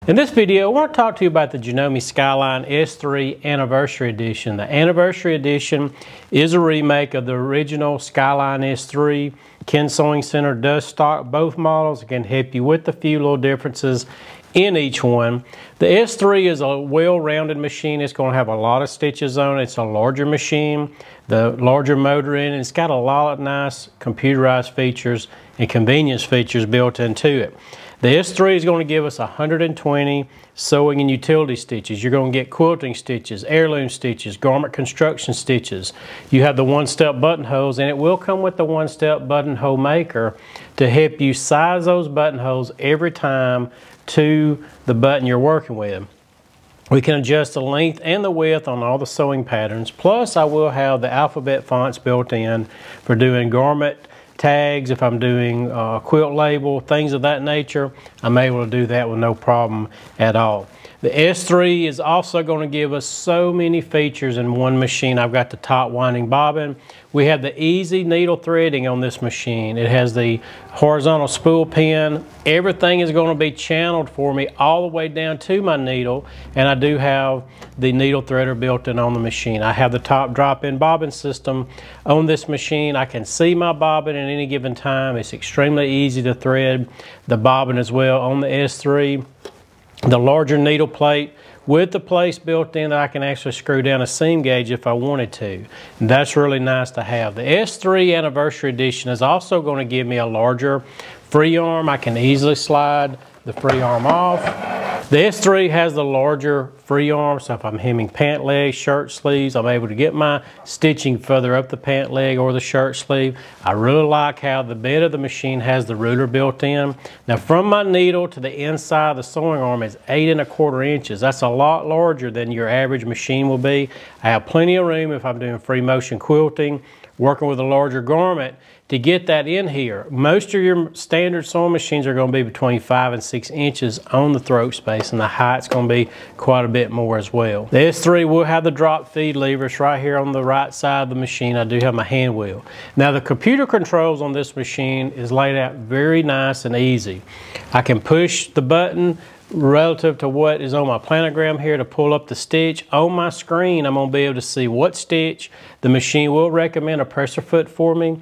In this video, I want to talk to you about the Janome Skyline S3 Anniversary Edition. The Anniversary Edition is a remake of the original Skyline S3. Ken Sewing Center does stock both models. It can help you with a few little differences in each one. The S3 is a well-rounded machine. It's going to have a lot of stitches on it. It's a larger machine, the larger motor in it. It's got a lot of nice computerized features and convenience features built into it. The S3 is going to give us 120 sewing and utility stitches. You're going to get quilting stitches, heirloom stitches, garment construction stitches. You have the one-step buttonholes, and it will come with the one-step buttonhole maker to help you size those buttonholes every time to the button you're working with. We can adjust the length and the width on all the sewing patterns. Plus, I will have the alphabet fonts built in for doing garment tags. If I'm doing quilt label, things of that nature, I'm able to do that with no problem at all. The S3 is also going to give us so many features in one machine. I've got the top winding bobbin. We have the easy needle threading on this machine. It has the horizontal spool pin. Everything is going to be channeled for me all the way down to my needle, and I do have the needle threader built in on the machine. I have the top drop-in bobbin system on this machine. I can see my bobbin at any given time. It's extremely easy to thread the bobbin as well on the S3. The larger needle plate with the place built in that I can actually screw down a seam gauge if I wanted to. And that's really nice to have. The S3 Anniversary Edition is also going to give me a larger free arm. I can easily slide the free arm off. The S3 has the larger free arm, so if I'm hemming pant legs, shirt sleeves, I'm able to get my stitching further up the pant leg or the shirt sleeve. I really like how the bed of the machine has the ruler built in. Now from my needle to the inside of the sewing arm is 8 1/4 inches. That's a lot larger than your average machine will be. I have plenty of room if I'm doing free motion quilting, working with a larger garment, to get that in here. Most of your standard sewing machines are going to be between 5 and 6 inches on the throat space, and the height's going to be quite a bit more as well. The S3 will have the drop feed levers right here on the right side of the machine. I do have my hand wheel. Now the computer controls on this machine is laid out very nice and easy. I can push the button relative to what is on my planogram here to pull up the stitch. On my screen, I'm going to be able to see what stitch. The machine will recommend a presser foot for me.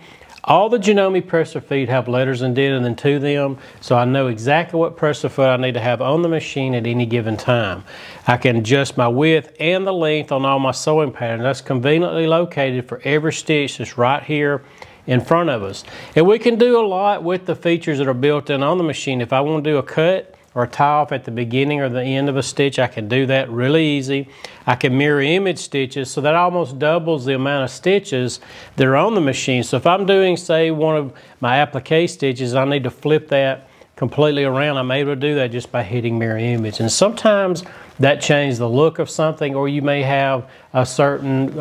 All the Janome presser feet have letters indented into them, so I know exactly what presser foot I need to have on the machine at any given time. I can adjust my width and the length on all my sewing patterns. That's conveniently located for every stitch that's right here in front of us. And we can do a lot with the features that are built in on the machine. If I want to do a cut or tie off at the beginning or the end of a stitch, I can do that really easy. I can mirror image stitches, so that almost doubles the amount of stitches that are on the machine. So if I'm doing, say, one of my applique stitches, I need to flip that completely around, I'm able to do that just by hitting mirror image. And sometimes that changes the look of something, or you may have a certain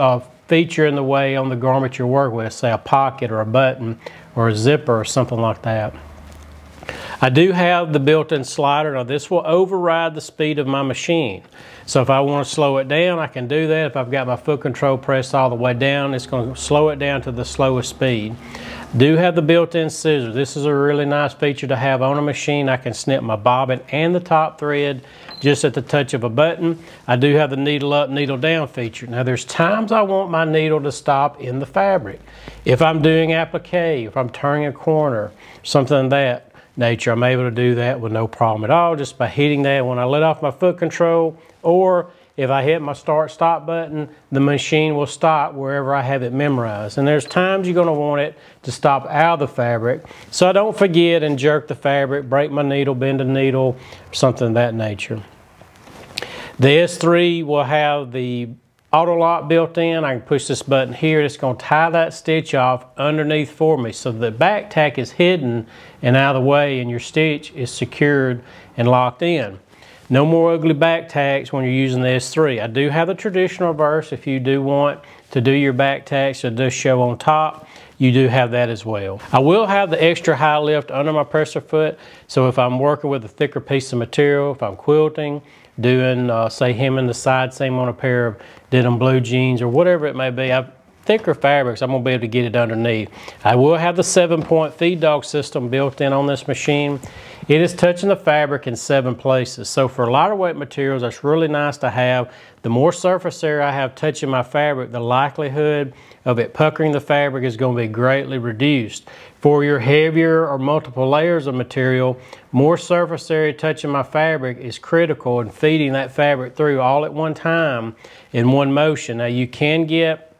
feature in the way on the garment you're working with, say a pocket or a button or a zipper or something like that. I do have the built-in slider. Now this will override the speed of my machine. So if I want to slow it down, I can do that. If I've got my foot control pressed all the way down, it's going to slow it down to the slowest speed. Do have the built-in scissors. This is a really nice feature to have on a machine. I can snip my bobbin and the top thread just at the touch of a button. I do have the needle up, needle down feature. Now there's times I want my needle to stop in the fabric. If I'm doing applique, if I'm turning a corner, something like that nature, I'm able to do that with no problem at all, just by hitting that when I let off my foot control, or if I hit my start stop button, the machine will stop wherever I have it memorized. And there's times you're going to want it to stop out of the fabric, so I don't forget and jerk the fabric, break my needle, bend a needle, something of that nature. The S3 will have the auto lock built in. I can push this button here. It's going to tie that stitch off underneath for me, so the back tack is hidden and out of the way, and your stitch is secured and locked in. No more ugly back tacks when you're using the S3. I do have the traditional reverse. If you do want to do your back tacks that does show on top, you do have that as well. I will have the extra high lift under my presser foot, so if I'm working with a thicker piece of material, if I'm quilting, doing say hemming the side seam on a pair of denim blue jeans or whatever it may be, I've thicker fabrics, I'm going to be able to get it underneath. I will have the 7-point feed dog system built in on this machine. It is touching the fabric in 7 places. So for lighter weight materials, that's really nice to have. The more surface area I have touching my fabric, the likelihood of it puckering the fabric is going to be greatly reduced. For your heavier or multiple layers of material, more surface area touching my fabric is critical in feeding that fabric through all at one time in one motion. Now you can get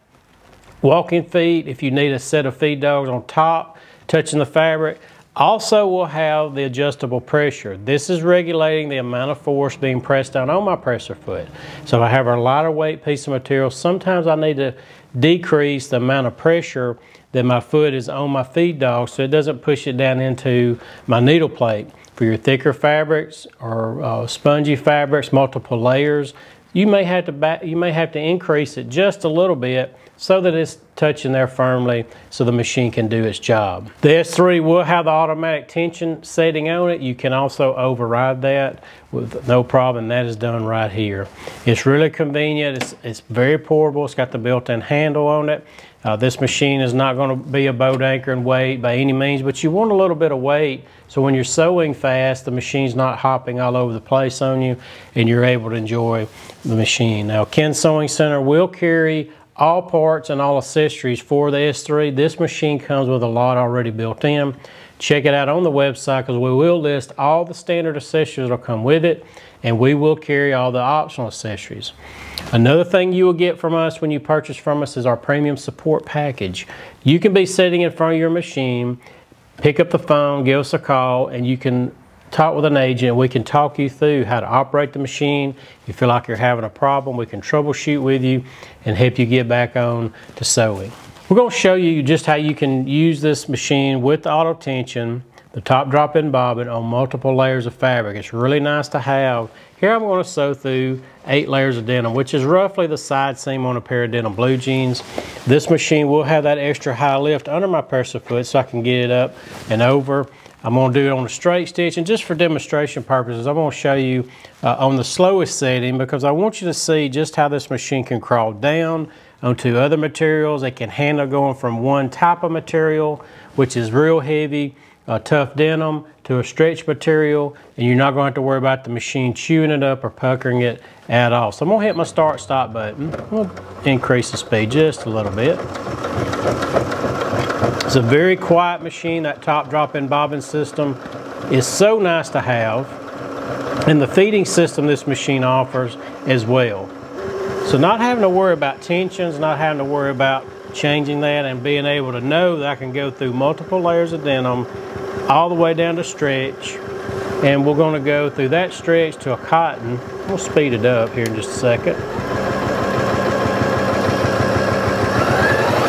walking feet if you need a set of feed dogs on top touching the fabric. Also will have the adjustable pressure. This is regulating the amount of force being pressed down on my presser foot. So if I have a lighter weight piece of material, sometimes I need to decrease the amount of pressure that my foot is on my feed dog so it doesn't push it down into my needle plate. For your thicker fabrics or spongy fabrics, multiple layers, you may have to increase it just a little bit so that it's touching there firmly so the machine can do its job. The S3 will have the automatic tension setting on it. You can also override that with no problem. That is done right here. It's really convenient. It's very portable. It's got the built-in handle on it. This machine is not going to be a boat anchor in weight by any means, but you want a little bit of weight so when you're sewing fast, the machine's not hopping all over the place on you and you're able to enjoy the machine. Now, Ken Sewing Center will carry all parts and all accessories for the S3. This machine comes with a lot already built in. Check it out on the website because we will list all the standard accessories that will come with it, and we will carry all the optional accessories. Another thing you will get from us when you purchase from us is our premium support package. You can be sitting in front of your machine, pick up the phone, give us a call, and you can talk with an agent. We can talk you through how to operate the machine. If you feel like you're having a problem, we can troubleshoot with you and help you get back on to sewing. We're going to show you just how you can use this machine with the auto tension, the top drop-in bobbin on multiple layers of fabric. It's really nice to have. Here I'm going to sew through 8 layers of denim, which is roughly the side seam on a pair of denim blue jeans. This machine will have that extra high lift under my presser foot so I can get it up and over. I'm going to do it on a straight stitch, and just for demonstration purposes, I'm going to show you on the slowest setting because I want you to see just how this machine can crawl down onto other materials. It can handle going from one type of material, which is real heavy, tough denim, to a stretch material, and you're not going to have to worry about the machine chewing it up or puckering it at all. So I'm going to hit my start-stop button. We'll increase the speed just a little bit. It's a very quiet machine. That top drop-in bobbin system is so nice to have, and the feeding system this machine offers as well. So not having to worry about tensions, not having to worry about changing that, and being able to know that I can go through multiple layers of denim all the way down to stretch, and we're going to go through that stretch to a cotton. We'll speed it up here in just a second.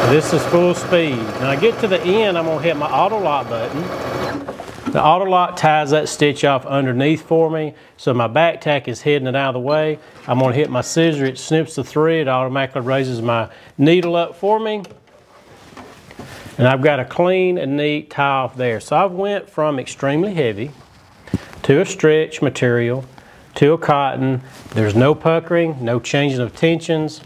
This is full speed. When I get to the end, I'm going to hit my auto lock button. The auto lock ties that stitch off underneath for me, so my back tack is heading it out of the way. I'm going to hit my scissor, it snips the thread, it automatically raises my needle up for me. And I've got a clean and neat tie off there. So I've went from extremely heavy to a stretch material to a cotton. There's no puckering, no changing of tensions,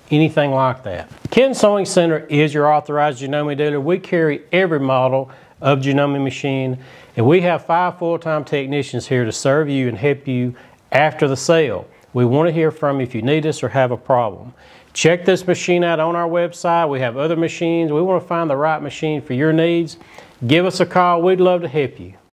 anything like that. Ken Sewing Center is your authorized Janome dealer. We carry every model of Janome machine, and we have 5 full-time technicians here to serve you and help you after the sale. We want to hear from you if you need us or have a problem. Check this machine out on our website. We have other machines. We want to find the right machine for your needs. Give us a call. We'd love to help you.